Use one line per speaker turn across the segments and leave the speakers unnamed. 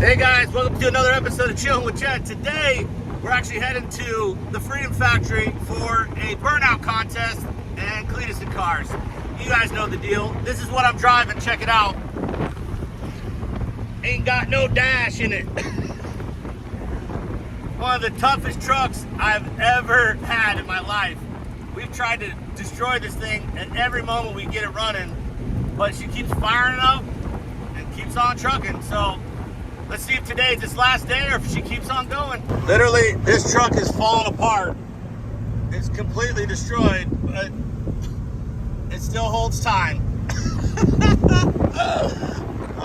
Hey guys, welcome to another episode of Chillin with Chet. Today, we're actually heading to the Freedom Factory for a Burnout contest and Cletus and cars. You guys know the deal. This is what I'm driving, check it out. Ain't got no dash in it. One of the toughest trucks I've ever had in my life. We've tried to destroy this thing at every moment we get it running, but she keeps firing up and keeps on trucking. So let's see if today's its last day or if she keeps on going. Literally, this truck is falling apart. It's completely destroyed, but it still holds time.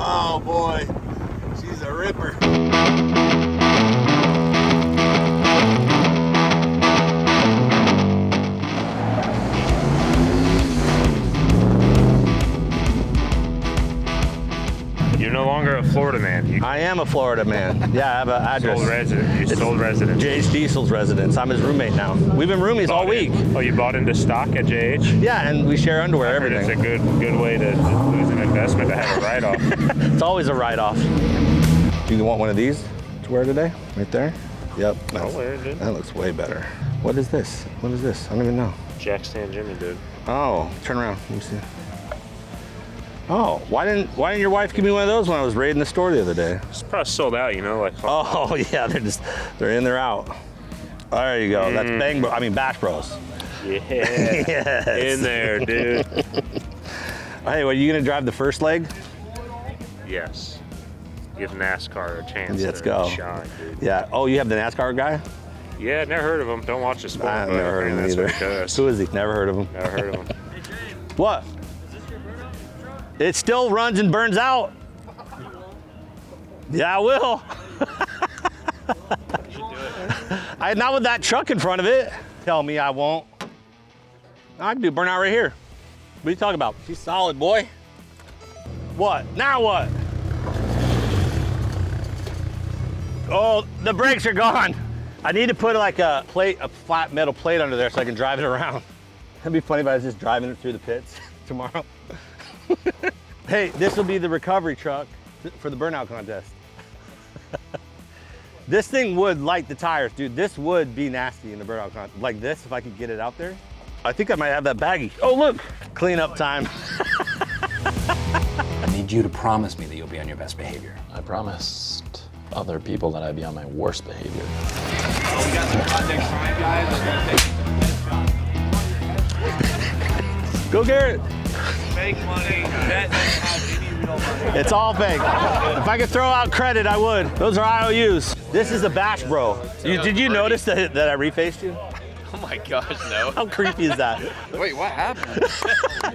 Oh boy, she's a ripper.
You're no longer a Florida man.
I am a Florida man. Yeah, I have an address.
Sole resident. You sold residence.
JH Diesel's residence. I'm his roommate now. We've been roomies all week.
Oh, you bought into stock at JH?
Yeah, and we share underwear, everything.
It's a good way to lose an investment to have a write-off.
It's always a write-off. Do you want one of these to wear today? Right there? Yep.
I'll wear it, dude.
That looks way better. What is this? What is this? I don't even know.
Jack Stand Jimmy, dude.
Oh, turn around. Let me see. Oh, why didn't your wife give me one of those when I was raiding the store the other day?
It's probably sold out, you know, like.
Oh yeah, they're in, they're out. There you go. That's Bash Bros.
Yeah.
Yes.
In there, dude.
Hey, are you gonna drive the first leg?
Yes. Give NASCAR a chance.
Let's go.
Shine, dude.
Yeah. Oh, you have the NASCAR guy?
Yeah, never heard of him. Don't watch the sport.
I've never heard of him either. Who is he? Never heard of him.
Never heard of him.
Hey, James. What? It still runs and burns out. Yeah, I will.
You should do it.
Not with that truck in front of it. Tell me I won't. I can do Burnout right here. What are you talking about? She's solid, boy. What? Now what? Oh, the brakes are gone. I need to put like a flat metal plate under there so I can drive it around. That'd be funny if I was just driving it through the pits tomorrow. Hey, this will be the recovery truck for the Burnout contest. This thing would light the tires, dude. This would be nasty in the Burnout contest. Like this, if I could get it out there. I think I might have that baggie. Oh, look, cleanup time.
I need you to promise me that you'll be on your best behavior.
I promised other people that I'd be on my worst behavior.
Oh, we got some Project Prime guys.
Go Garrett.
Fake money. That doesn't have any real money.
It's all fake. If I could throw out credit, I would. Those are IOUs. This is a Bash Bro. Did you notice that I refaced you?
Oh my gosh, no.
How creepy is that?
Wait, what happened?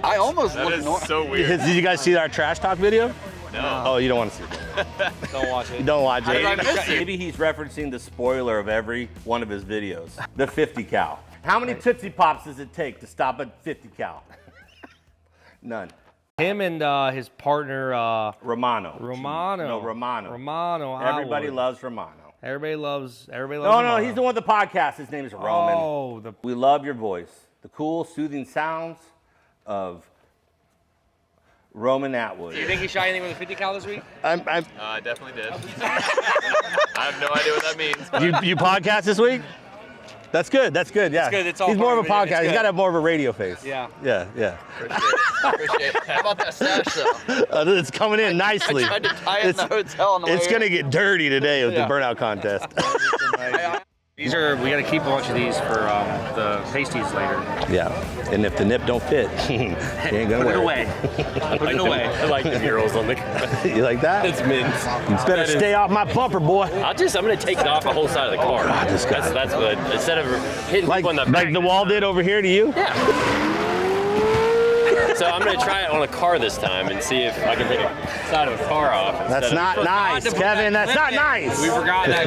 I almost looked normal.
So weird.
Did you guys see our trash talk video?
No.
Oh, you don't want to see it.
Don't watch it.
Don't watch it.
did I miss it?
Maybe he's referencing the spoiler of every one of his videos. The 50 cal. How many Tootsie Pops does it take to stop a 50 cal? None.
Him and his partner,
Romano.
Romano.
No, Romano.
Romano.
Everybody loves Romano.
Everybody loves
No,
Romano.
he's the one with the podcast. His name is Roman.
Oh,
We love your voice. The cool, soothing sounds of Roman Atwood.
Do you think he shot anything with a 50 cal this week?
I definitely did. I have no idea what that means.
You podcast this week? That's good. That's good. Yeah.
It's good. It's all
He's more of a
part of it.
podcast.
It's
He's
good.
got to have more of a radio face.
Yeah.
Yeah. Yeah.
Appreciate it. How about that stash though?
It's coming in nicely.
I tried to tie it in the hotel on the way
It's
here.
gonna get dirty today with
Yeah.
the Burnout contest.
we got to keep a bunch of these for the pasties later.
Yeah. And if the nip don't fit, you ain't gonna
Put it
wear
away. Put it away.
I like the murals on the.
You like that?
It's mint.
You better stay off my bumper, boy.
I'm gonna take it off the whole side of the car.
God, this guy.
That's what. Instead of hitting
Like
people in the back.
the wall did over here to you?
Yeah. So I'm gonna try it on a car this time and see if I can take a side of a car off.
That's not nice, Kevin. That's not nice.
We forgot that.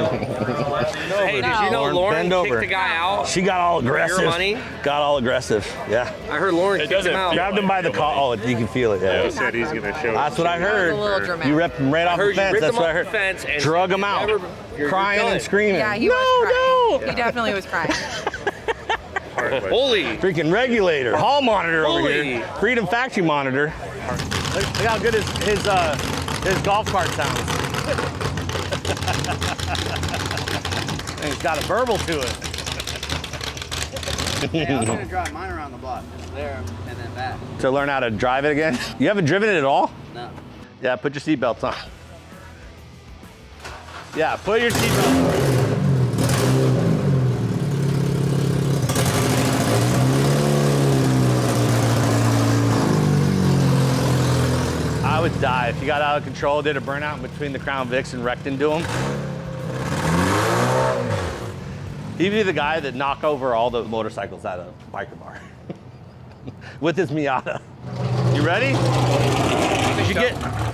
Hey, did you know
Lauren, bend
Lauren kicked
over.
the guy out?
She got all aggressive.
money?
Got all aggressive. Yeah.
I heard Lauren kicked him out.
Grabbed him by the collar. Oh, you can feel it. Yeah.
He said he's gonna show.
That's what I
A little
heard.
dramatic.
You ripped him right off the
heard you
fence.
ripped
That's
him
what I
off
heard.
the fence and
Drug him
you
out,
never- you're
crying
done.
and screaming.
Yeah, he
no,
was crying.
no.
He definitely was crying.
Holy.
Freaking regulator, hall monitor over
Holy.
here. Freedom Factory monitor. Look how good his golf cart sounds. And it's got a burble to it.
Hey, I was gonna drive mine around the block, just there and then back.
To learn how to drive it again? You haven't driven it at all?
No.
Yeah, put your seatbelts on. Yeah, put your seatbelts on. I would die if you got out of control, did a burnout in between the Crown Vics and wrecked into them. He'd be the guy that knock over all the motorcycles at a biker bar with his Miata. You ready? You should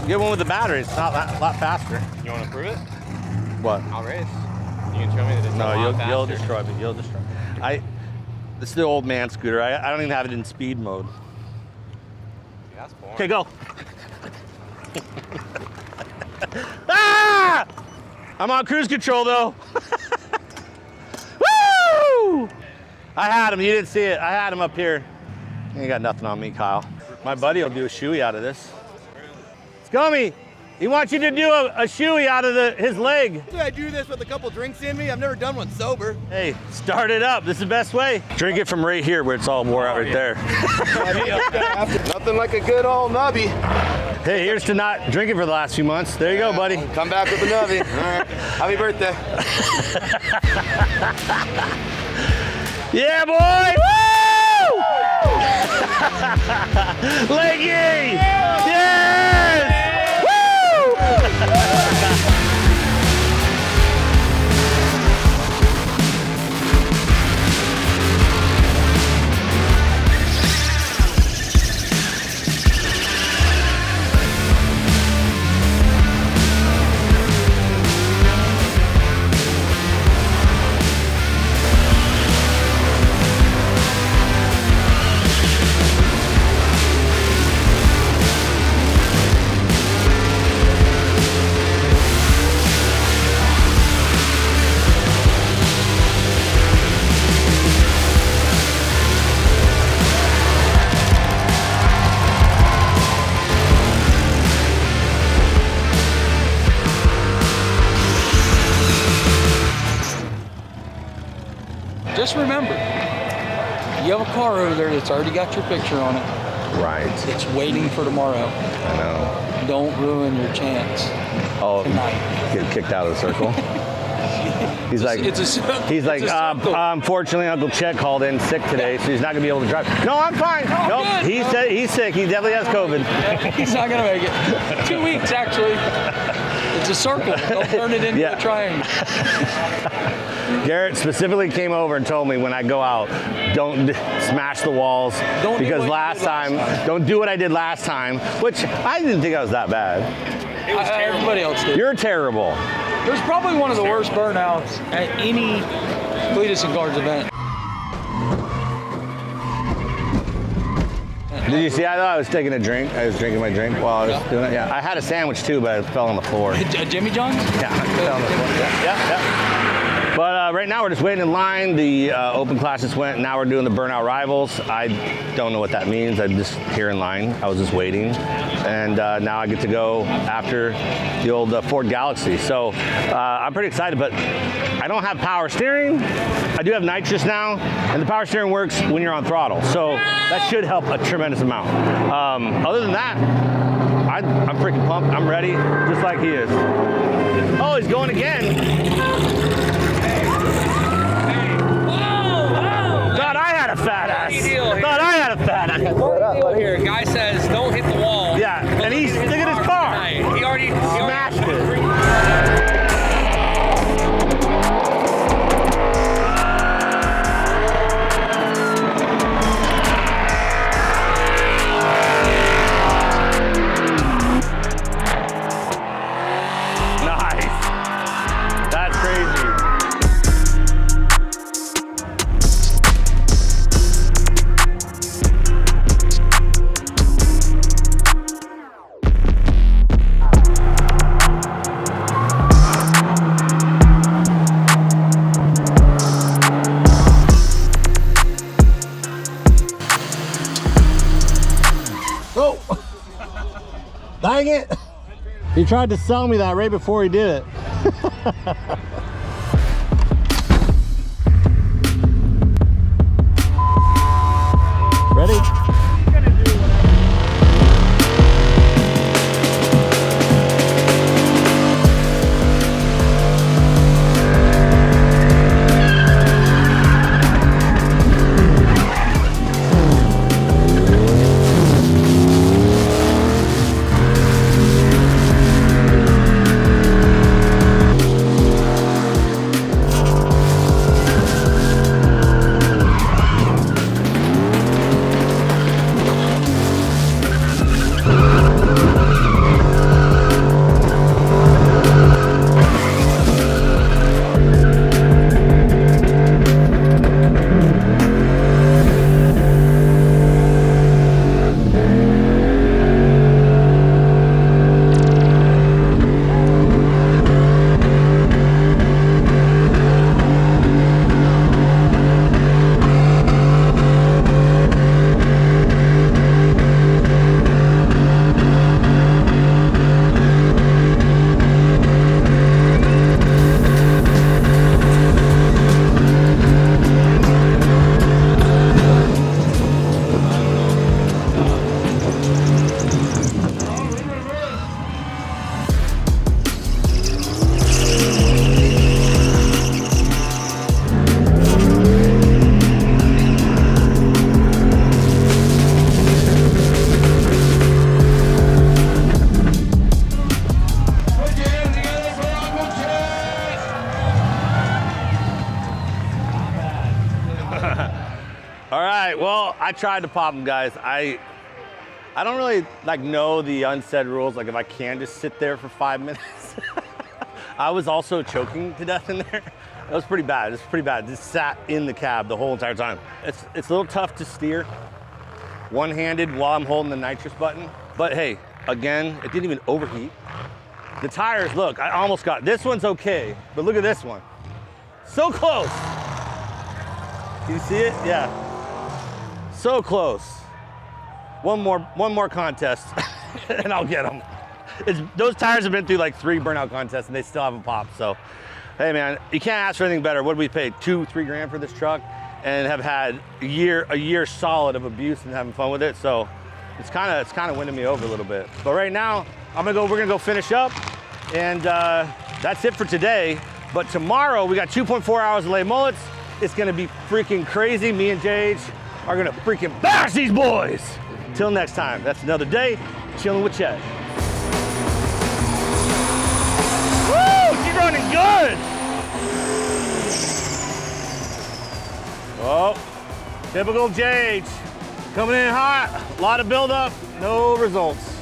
get one with the battery. It's not a lot faster.
You want to prove it?
What?
I'll race. You can show me that it's a lot faster.
You'll destroy me. You'll destroy me. This is the old man scooter. I don't even have it in speed mode.
Yeah, that's boring.
Okay, go. Ah! I'm on cruise control though. Woo! I had him. You didn't see it. I had him up here. You ain't got nothing on me, Kyle. My buddy will do a shoey out of this. Skummy, he wants you to do a shoey out of his leg.
Dude, I do this with a couple drinks in me. I've never done one sober.
Hey, start it up. This is the best way. Drink it from right here where it's all wore out right there.
Nothing like a good old nubby.
Hey, here's to not drinking for the last few months. There you go, buddy.
Come back with a nubby. All right. Happy birthday.
Yeah, boy! Woo! Leggy! Yes!
Just remember, you have a car over there that's already got your picture on it.
Right.
It's waiting for tomorrow.
I know.
Don't ruin your chance.
Oh,
tonight.
Get kicked out of the circle. He's like, unfortunately, Uncle Chet called in sick today, so he's not gonna be able to drive. No, I'm fine.
Oh,
nope,
good.
he said he's sick. He definitely has COVID.
He's not gonna make it. 2 weeks, actually. It's a circle. Don't turn it into a triangle.
Garrett specifically came over and told me when I go out, don't smash the walls. Don't because don't do what I did last time, which I didn't think I was that bad.
It was terrible. Everybody else did.
You're terrible.
It was probably one of the worst burnouts at any Cletus and Guards event.
Did you see? I thought I was taking a drink. I was drinking my drink while I was doing it. Yeah, I had a sandwich too, but I fell on the floor.
Jimmy John's?
Yeah, I fell on the floor. Yeah. But right now we're just waiting in line. The open classes went. Now we're doing the Burnout Rivals. I don't know what that means. I'm just here in line. I was just waiting. And now I get to go after the old Ford Galaxy. So I'm pretty excited, but I don't have power steering. I do have nitrous now, and the power steering works when you're on throttle. So that should help a tremendous amount. Other than that, I'm freaking pumped. I'm ready, just like he is. Oh, he's going again. Thought I had a fat ass. Thought I had a fat ass.
Here, guy says don't hit the wall.
Yeah, and look at his car.
He already
smashed it. He tried to sell me that right before he did it. Ready? All right, well, I tried to pop them, guys. I don't really know the unsaid rules, like if I can just sit there for 5 minutes. I was also choking to death in there. That was pretty bad. It's pretty bad. Just sat in the cab the whole entire time. It's a little tough to steer one-handed while I'm holding the nitrous button. But hey, again, it didn't even overheat. The tires, look, I almost got, this one's okay, but look at this one. So close. Can you see it? Yeah. So close. One more contest and I'll get them. Those tires have been through like 3 burnout contests and they still haven't popped. So, hey man, you can't ask for anything better. What did we pay? 2-3 grand for this truck and have had a year solid of abuse and having fun with it. So it's kind of winning me over a little bit. But right now, we're gonna go finish up and that's it for today. But tomorrow we got 2.4 hours of lay mullets. It's gonna be freaking crazy. Me and Jage are gonna freaking bash these boys. Till next time, that's another day chilling with Chet. Woo, she's running good. Oh, typical Jage. Coming in hot, a lot of buildup, no results.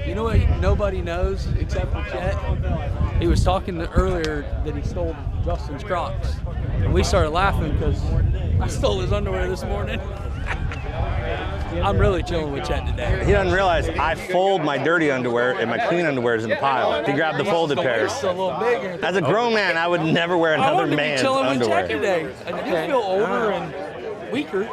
You know what nobody knows except for Chet? He was talking earlier that he stole Justin's Crocs. And we started laughing because I stole his underwear this morning. I'm really chilling with Chet today.
He doesn't realize I fold my dirty underwear and my clean underwears in a pile. He grabbed the folded pairs.
It's a little bigger.
As a grown man, I would never wear
I
another
wanted to be
man's
chilling with Chet
underwear.
today. I do feel older and weaker.